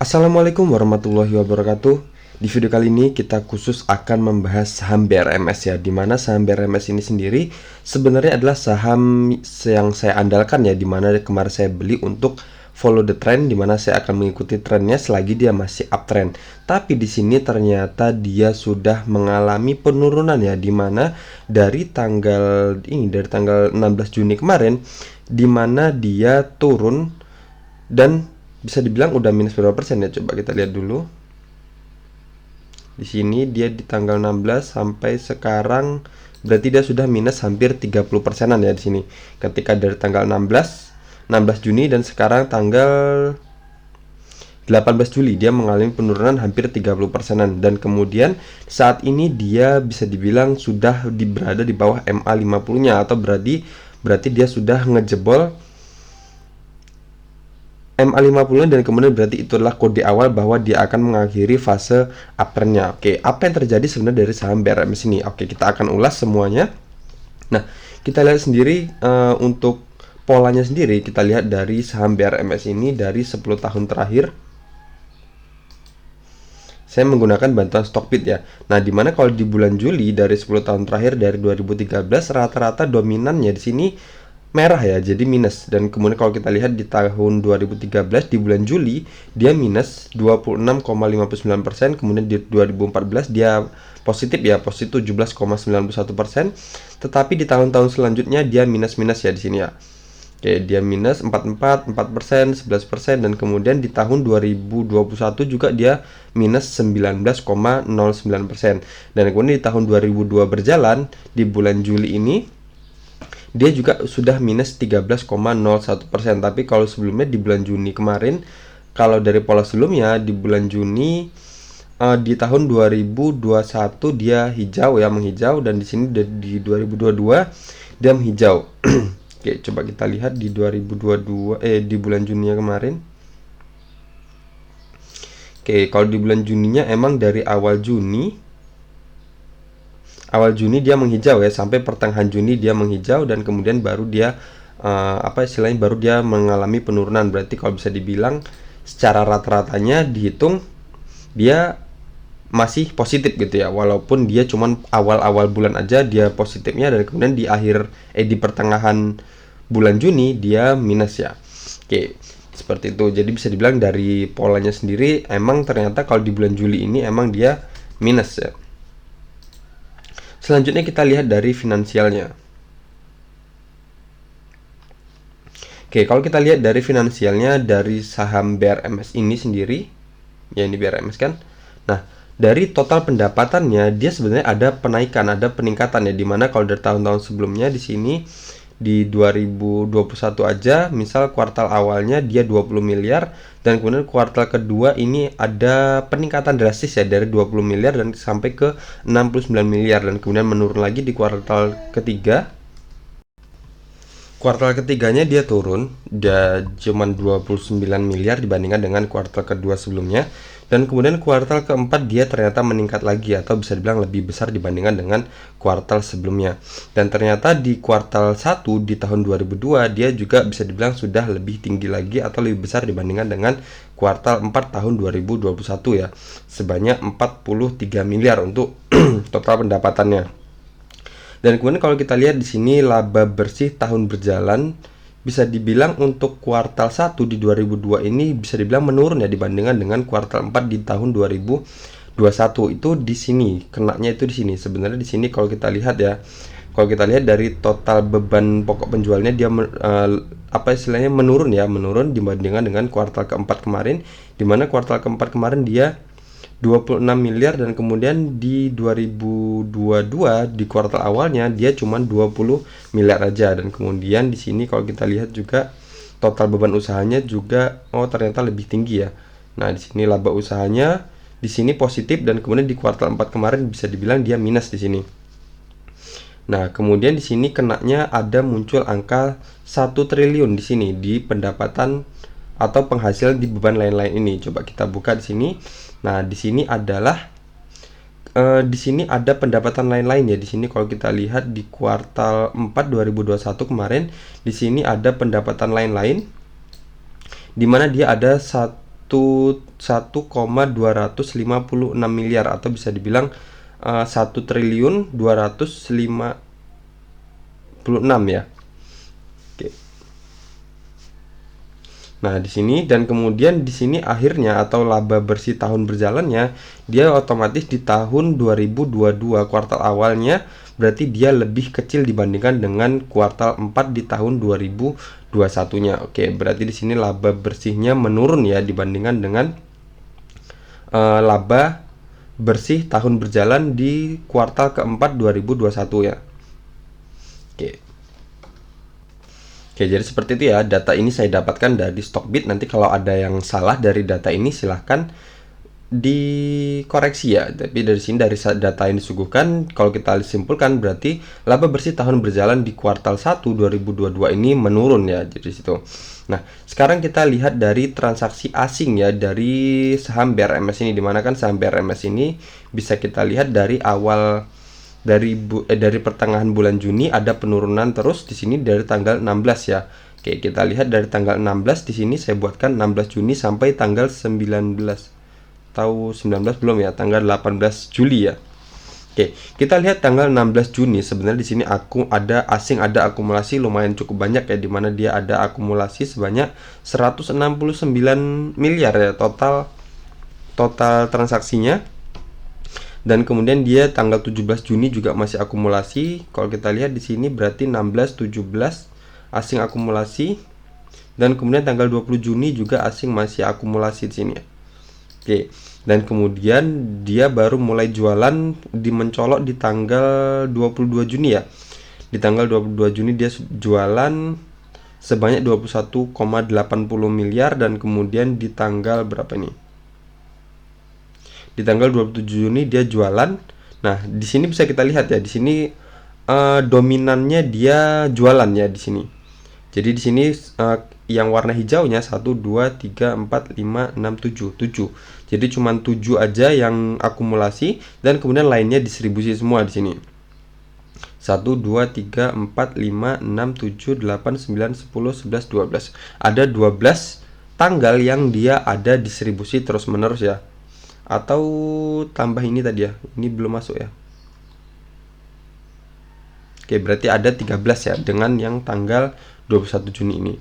Assalamualaikum warahmatullahi wabarakatuh. Di video kali ini kita khusus akan membahas saham BRMS ya, dimana saham BRMS ini sendiri sebenarnya adalah saham yang saya andalkan ya, dimana kemarin saya beli untuk follow the trend, dimana saya akan mengikuti trennya selagi dia masih uptrend. Tapi di sini ternyata dia sudah mengalami penurunan ya, dimana dari tanggal 16 Juni kemarin, dimana dia turun dan bisa dibilang udah minus berapa persen ya, coba kita lihat dulu. Di sini dia di tanggal 16 sampai sekarang berarti dia sudah minus hampir 30 persenan ya di sini. Ketika dari tanggal 16 Juni dan sekarang tanggal 18 Juli dia mengalami penurunan hampir 30 persenan, dan kemudian saat ini dia bisa dibilang sudah berada di bawah MA50-nya, atau berarti dia sudah ngejebol MA50, dan kemudian berarti itu adalah kode awal bahwa dia akan mengakhiri fase uptrendnya. Oke, apa yang terjadi sebenarnya dari saham BRMS ini? Oke, kita akan ulas semuanya. Nah, kita lihat sendiri untuk polanya sendiri. Kita lihat dari saham BRMS ini dari 10 tahun terakhir. Saya menggunakan bantuan Stockbit ya. Nah, dimana kalau di bulan Juli dari 10 tahun terakhir dari 2013 rata-rata dominannya di sini merah ya, jadi minus. Dan kemudian kalau kita lihat di tahun 2013 di bulan Juli dia minus 26,59%, kemudian di 2014 dia positif ya, positif 17,91%. Tetapi di tahun-tahun selanjutnya dia minus-minus ya di sini ya. Oke, dia minus 44, 4%, 11%, dan kemudian di tahun 2021 juga dia minus 19,09%. Dan kemudian di tahun 2002 berjalan, di bulan Juli ini dia juga sudah minus 13,01%. Tapi kalau sebelumnya di bulan Juni kemarin, kalau dari pola sebelumnya di bulan Juni di tahun 2021 dia hijau ya, menghijau, dan di sini di 2022 dia menghijau. Oke, coba kita lihat di 2022 di bulan Juni kemarin. Oke, kalau di bulan Juninya emang dari awal Juni dia menghijau ya, sampai pertengahan Juni dia menghijau, dan kemudian baru dia baru dia mengalami penurunan. Berarti kalau bisa dibilang secara rata-ratanya dihitung dia masih positif gitu ya, walaupun dia cuman awal-awal bulan aja dia positifnya, dan kemudian di pertengahan bulan Juni dia minus ya. Oke, seperti itu. Jadi bisa dibilang dari polanya sendiri emang ternyata kalau di bulan Juli ini emang dia minus ya. Selanjutnya kita lihat dari finansialnya. Oke, kalau kita lihat dari finansialnya dari saham BRMS ini sendiri, ya ini BRMS kan. Nah, dari total pendapatannya dia sebenarnya ada peningkatan ya, dimana kalau dari tahun-tahun sebelumnya di sini di 2021 aja misal kuartal awalnya dia 20 miliar, dan kemudian kuartal kedua ini ada peningkatan drastis ya dari 20 miliar dan sampai ke 69 miliar, dan kemudian menurun lagi di kuartal ketiga. Kuartal ketiganya dia turun, dia cuman 29 miliar dibandingkan dengan kuartal kedua sebelumnya. Dan kemudian kuartal keempat dia ternyata meningkat lagi, atau bisa dibilang lebih besar dibandingkan dengan kuartal sebelumnya. Dan ternyata di kuartal 1 di tahun 2002 dia juga bisa dibilang sudah lebih tinggi lagi atau lebih besar dibandingkan dengan kuartal 4 tahun 2021 ya. Sebanyak 43 miliar untuk total pendapatannya. Dan kemudian kalau kita lihat di sini laba bersih tahun berjalan, bisa dibilang untuk kuartal 1 di 2002 ini bisa dibilang menurun ya dibandingkan dengan kuartal 4 di tahun 2021. Itu di sini, kenanya itu di sini. Sebenarnya di sini kalau kita lihat ya, kalau kita lihat dari total beban pokok penjualnya dia menurun dibandingkan dengan kuartal keempat kemarin, di mana kuartal keempat kemarin dia 26 miliar, dan kemudian di 2022 di kuartal awalnya dia cuma 20 miliar aja. Dan kemudian di sini kalau kita lihat juga total beban usahanya juga ternyata lebih tinggi ya. Nah, di sini laba usahanya di sini positif, dan kemudian di kuartal 4 kemarin bisa dibilang dia minus di sini. Nah, kemudian di sini kenanya ada muncul angka 1 triliun di sini di pendapatan atau penghasilan di beban lain-lain ini. Coba kita buka di sini. Nah, di sini adalah di sini ada pendapatan lain-lain ya. Di sini kalau kita lihat di kuartal 4 2021 kemarin, di sini ada pendapatan lain-lain di mana dia ada 1 1,256 miliar atau bisa dibilang 1.256 ya. Oke. Nah, di sini dan kemudian di sini akhirnya atau laba bersih tahun berjalannya dia otomatis di tahun 2022 kuartal awalnya berarti dia lebih kecil dibandingkan dengan kuartal 4 di tahun 2021-nya. Oke, berarti di sini laba bersihnya menurun ya dibandingkan dengan laba bersih tahun berjalan di kuartal keempat 2021 ya. Oke. Oke, jadi seperti itu ya. Data ini saya dapatkan dari Stockbit. Nanti kalau ada yang salah dari data ini silahkan dikoreksi ya. Tapi dari sini dari data yang disuguhkan, kalau kita simpulkan berarti laba bersih tahun berjalan di kuartal 1 2022 ini menurun ya. Jadi situ. Nah, sekarang kita lihat dari transaksi asing ya dari saham BRMS ini, dimana kan saham BRMS ini bisa kita lihat dari awal dari pertengahan bulan Juni ada penurunan terus di sini dari tanggal 16 ya. Oke, kita lihat dari tanggal 16 di sini saya buatkan 16 Juni sampai tanggal 19. Tahu 19 belum ya? Tanggal 18 Juli ya. Oke, kita lihat tanggal 16 Juni sebenarnya di sini ada akumulasi lumayan cukup banyak ya, dimana dia ada akumulasi sebanyak 169 miliar ya total transaksinya. Dan kemudian dia tanggal 17 Juni juga masih akumulasi. Kalau kita lihat di sini berarti 16 17 asing akumulasi. Dan kemudian tanggal 20 Juni juga asing masih akumulasi di sini. Oke. Dan kemudian dia baru mulai jualan mencolok di tanggal 22 Juni ya. Di tanggal 22 Juni dia jualan sebanyak 21,80 miliar dan kemudian di tanggal berapa ini? Di tanggal 27 Juni dia jualan. Nah, di sini bisa kita lihat ya, di sini dominannya dia jualan ya di sini. Jadi di sini yang warna hijaunya 1 2 3 4 5 6 7. Jadi cuma 7 aja yang akumulasi dan kemudian lainnya distribusi semua di sini. 1 2 3 4 5 6 7 8 9 10 11 12. Ada 12 tanggal yang dia ada distribusi terus-menerus ya. Atau tambah ini tadi ya, ini belum masuk ya. Oke, berarti ada 13 ya dengan yang tanggal 21 Juni ini.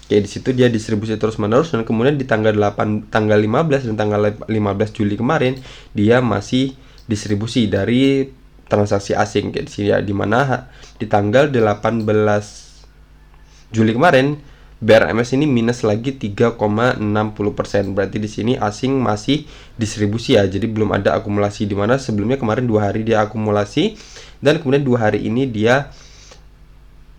Oke, di situ dia distribusi terus-menerus dan kemudian di tanggal 15 dan tanggal 15 Juli kemarin dia masih distribusi dari transaksi asing kayak di sini ya, di mana di tanggal 18 Juli kemarin BRMS ini minus lagi 3,60%. Berarti di sini asing masih distribusi ya. Jadi belum ada akumulasi, di mana sebelumnya kemarin 2 hari dia akumulasi dan kemudian 2 hari ini dia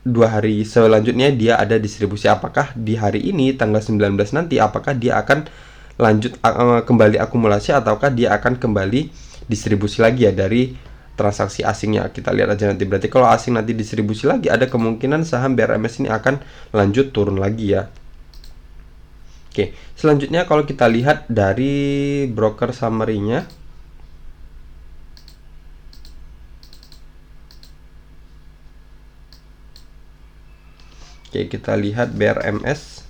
2 hari selanjutnya dia ada distribusi. Apakah di hari ini tanggal 19 nanti apakah dia akan lanjut kembali akumulasi ataukah dia akan kembali distribusi lagi ya dari transaksi asingnya. Kita lihat aja nanti. Berarti kalau asing nanti distribusi lagi ada kemungkinan saham BRMS ini akan lanjut turun lagi ya. Oke, selanjutnya kalau kita lihat dari broker summary-nya. Oke, kita lihat BRMS.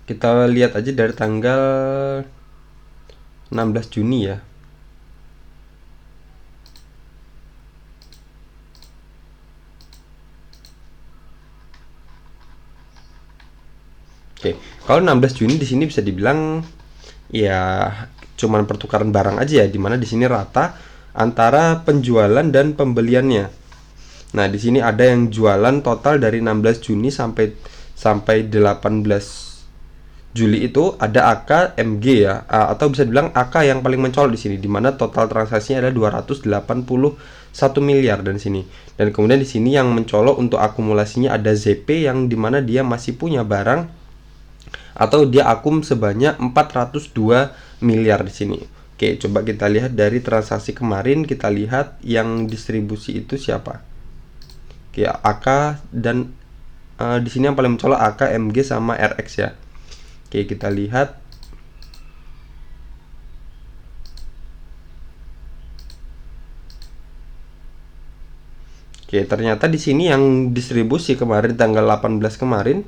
Kita lihat aja dari tanggal 16 Juni ya. Oke, kalau 16 Juni di sini bisa dibilang ya cuman pertukaran barang aja ya, dimana di sini rata antara penjualan dan pembeliannya. Nah, di sini ada yang jualan total dari 16 Juni sampai 18 Juli itu ada AK MG ya, atau bisa dibilang AK yang paling mencolok di sini, dimana total transaksinya ada 281 miliar dan sini. Dan kemudian di sini yang mencolok untuk akumulasinya ada ZP yang dimana dia masih punya barang atau dia akum sebanyak 402 miliar di sini. Oke, coba kita lihat dari transaksi kemarin, kita lihat yang distribusi itu siapa. Oke, AK dan di sini yang paling mencolok AK, MG sama RX ya. Oke, kita lihat. Oke, ternyata di sini yang distribusi kemarin tanggal 18 kemarin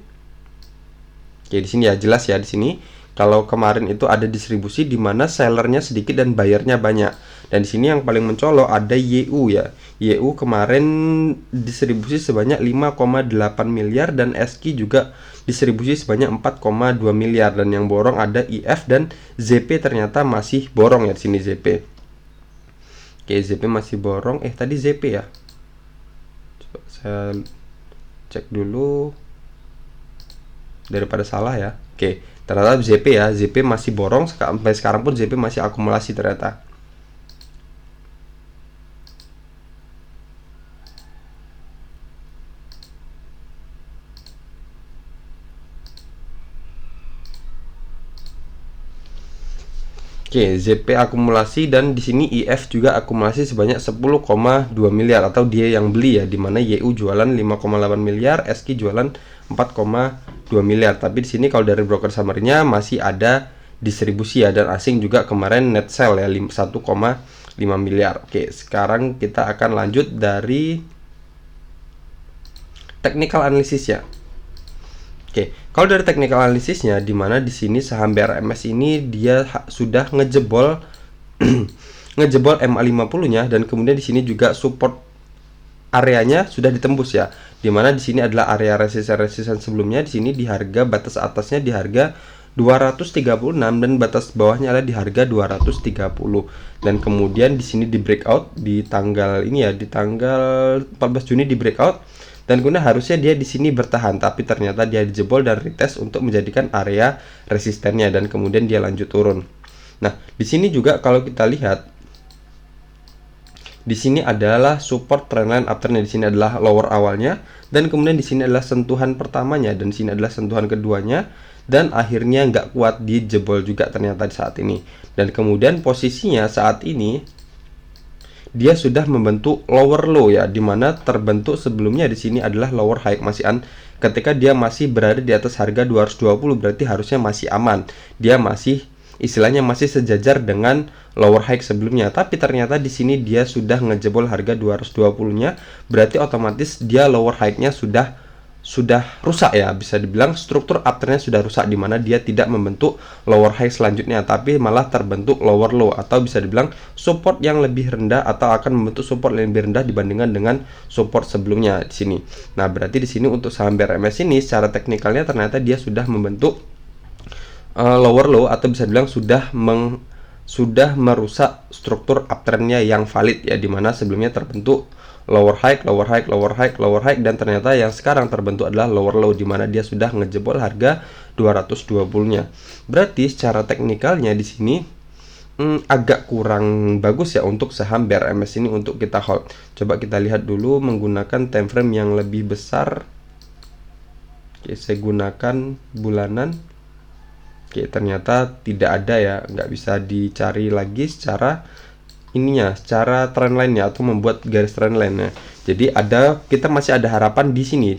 Oke, di sini ya jelas ya di sini. Kalau kemarin itu ada distribusi di mana sellernya sedikit dan bayarnya banyak. Dan di sini yang paling mencolok ada YU ya. YU kemarin distribusi sebanyak 5,8 miliar dan SQ juga distribusi sebanyak 4,2 miliar, dan yang borong ada IF dan ZP ternyata masih borong ya di sini ZP. Oke, ZP masih borong. Tadi ZP ya. Coba saya cek dulu daripada salah ya. Oke, ternyata ZP ya, ZP masih borong sampai sekarang pun ZP masih akumulasi ternyata. Oke, ZP akumulasi, dan di sini IF juga akumulasi sebanyak 10,2 miliar atau dia yang beli ya, dimana YU jualan 5,8 miliar, SQ jualan 4,2 miliar. Tapi di sini kalau dari broker summary-nya masih ada distribusi ya, dan asing juga kemarin net sell ya 1,5 miliar. Oke, sekarang kita akan lanjut dari technical analysis ya. Oke, kalau dari technical analisisnya, di mana di sini saham BRMS ini dia sudah ngejebol ngejebol MA50-nya, dan kemudian di sini juga support areanya sudah ditembus ya. Di mana di sini adalah area resisten sebelumnya, di sini di harga batas atasnya di harga 236 dan batas bawahnya adalah di harga 230. Dan kemudian di sini di breakout di tanggal ini ya, di tanggal 14 Juni di breakout. Dan kemudian harusnya dia di sini bertahan, tapi ternyata dia dijebol dan retest untuk menjadikan area resistennya, dan kemudian dia lanjut turun. Nah, di sini juga kalau kita lihat, di sini adalah support trendline uptrend, di sini adalah lower awalnya, dan kemudian di sini adalah sentuhan pertamanya, dan di sini adalah sentuhan keduanya, dan akhirnya nggak kuat dijebol juga ternyata di saat ini. Dan kemudian posisinya saat ini dia sudah membentuk lower low ya, dimana terbentuk sebelumnya di sini adalah lower high ketika dia masih berada di atas harga 220, berarti harusnya masih aman, dia masih istilahnya masih sejajar dengan lower high sebelumnya. Tapi ternyata di sini dia sudah ngejebol harga 220-nya, berarti otomatis dia lower high-nya sudah rusak ya, bisa dibilang struktur uptrendnya sudah rusak, dimana dia tidak membentuk lower high selanjutnya, tapi malah terbentuk lower low, atau bisa dibilang support yang lebih rendah, atau akan membentuk support yang lebih rendah dibandingkan dengan support sebelumnya di sini. Nah, berarti di sini untuk saham BRMS ini secara teknikalnya ternyata dia sudah membentuk lower low, atau bisa dibilang sudah merusak struktur uptrendnya yang valid ya, dimana sebelumnya terbentuk lower high, lower high, lower high, lower high, dan ternyata yang sekarang terbentuk adalah lower low, dimana dia sudah ngejebol harga 220-nya. Berarti secara teknikalnya di sini agak kurang bagus ya untuk saham BRMS ini untuk kita hold. Coba kita lihat dulu menggunakan time frame yang lebih besar. Oke, saya gunakan bulanan. Oke, ternyata tidak ada ya, nggak bisa dicari lagi secara ininya, secara trendline-nya atau membuat garis trendline-nya. Jadi kita masih ada harapan di sini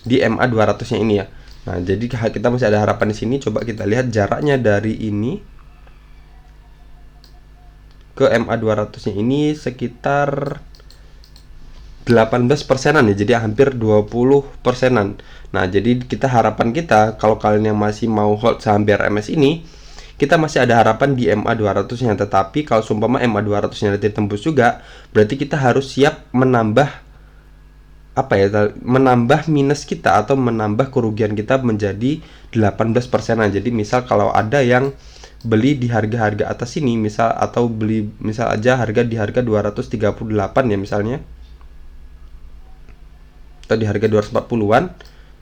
di MA 200-nya ini ya. Nah, jadi kita masih ada harapan di sini. Coba kita lihat jaraknya dari ini ke MA 200-nya ini sekitar 18%-an ya, jadi hampir 20%-an. Nah, jadi harapan kita kalau kalian yang masih mau hold saham BRMS ini, kita masih ada harapan di MA 200-nya. Tetapi kalau seumpama MA 200-nya ditembus juga, berarti kita harus siap menambah menambah minus kita atau menambah kerugian kita menjadi 18%-an. Jadi misal kalau ada yang beli di harga-harga atas ini, misal aja harga di harga 238 ya misalnya, atau di harga 240-an.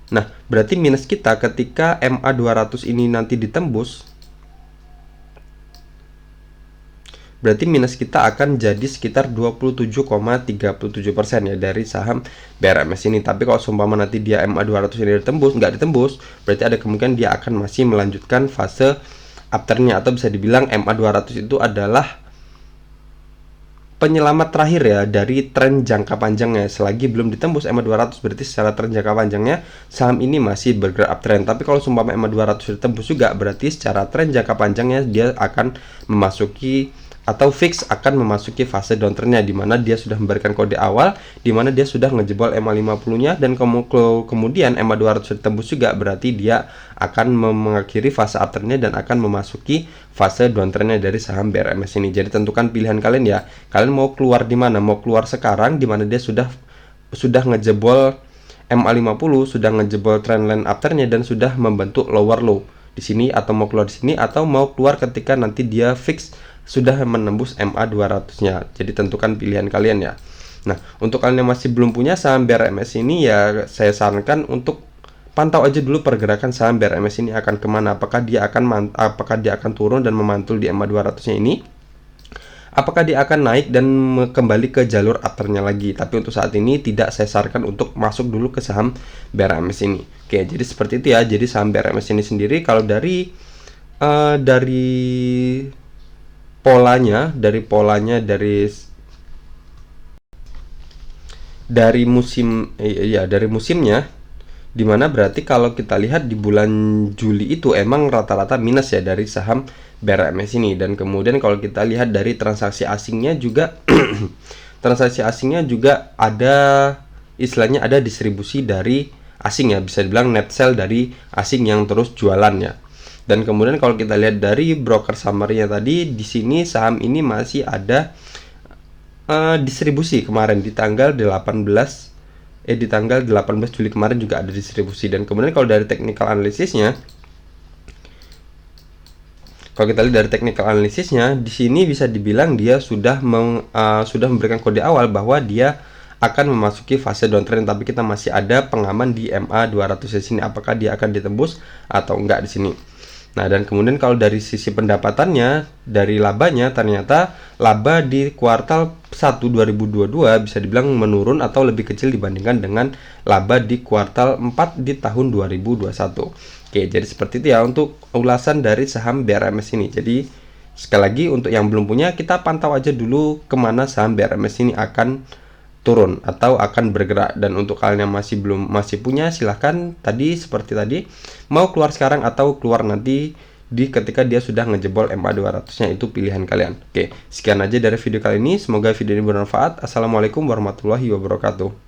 Nah, berarti minus kita ketika MA 200 ini nanti ditembus, berarti minus kita akan jadi sekitar 27,37% ya dari saham BRMS ini. Tapi kalau seumpama nanti dia MA 200 ini nggak ditembus, berarti ada kemungkinan dia akan masih melanjutkan fase uptrendnya, atau bisa dibilang MA 200 itu adalah penyelamat terakhir ya dari tren jangka panjangnya. Selagi belum ditembus MA 200, berarti secara tren jangka panjangnya saham ini masih bergerak uptrend. Tapi kalau seumpama MA 200 ditembus juga, berarti secara tren jangka panjangnya dia akan memasuki atau fix akan memasuki fase downtrendnya, di mana dia sudah memberikan kode awal, di mana dia sudah ngejebol MA50-nya, dan kemudian MA200 ditembus juga, berarti dia akan mengakhiri fase uptrendnya dan akan memasuki fase downtrendnya dari saham BRMS ini. Jadi tentukan pilihan kalian ya. Kalian mau keluar di mana? Mau keluar sekarang di mana dia sudah ngejebol MA50, sudah ngejebol trendline uptrendnya dan sudah membentuk lower low di sini, atau mau keluar di sini, atau mau keluar ketika nanti dia fix sudah menembus MA200-nya. Jadi tentukan pilihan kalian ya. Nah, untuk kalian yang masih belum punya saham BRMS ini ya, saya sarankan untuk pantau aja dulu pergerakan saham BRMS ini akan kemana. Apakah dia akan turun dan memantul di MA200-nya ini? Apakah dia akan naik dan kembali ke jalur uptrendnya lagi? Tapi untuk saat ini tidak saya sarankan untuk masuk dulu ke saham BRMS ini. Oke, jadi seperti itu ya. Jadi saham BRMS ini sendiri kalau dari polanya, dari musimnya, dimana berarti kalau kita lihat di bulan Juli itu emang rata-rata minus ya dari saham BRMS ini. Dan kemudian kalau kita lihat dari transaksi asingnya juga transaksi asingnya juga ada, istilahnya ada distribusi dari asing ya, bisa dibilang net sell dari asing yang terus jualan ya. Dan kemudian kalau kita lihat dari broker summary-nya tadi, di sini saham ini masih ada distribusi kemarin di tanggal 18 Juli kemarin juga ada distribusi. Dan kemudian kalau dari technical analisisnya, di sini bisa dibilang dia sudah memberikan kode awal bahwa dia akan memasuki fase downtrend, tapi kita masih ada pengaman di MA200 di sini, apakah dia akan ditembus atau enggak di sini. Nah, dan kemudian kalau dari sisi pendapatannya, dari labanya, ternyata laba di kuartal 1 2022 bisa dibilang menurun atau lebih kecil dibandingkan dengan laba di kuartal 4 di tahun 2021. Oke, jadi seperti itu ya untuk ulasan dari saham BRMS ini. Jadi sekali lagi untuk yang belum punya, kita pantau aja dulu kemana saham BRMS ini akan turun atau akan bergerak. Dan untuk kalian yang masih punya, silahkan seperti tadi mau keluar sekarang atau keluar nanti ketika dia sudah ngejebol MA200-nya, itu pilihan kalian. Oke, sekian aja dari video kali ini, semoga video ini bermanfaat. Assalamualaikum warahmatullahi wabarakatuh.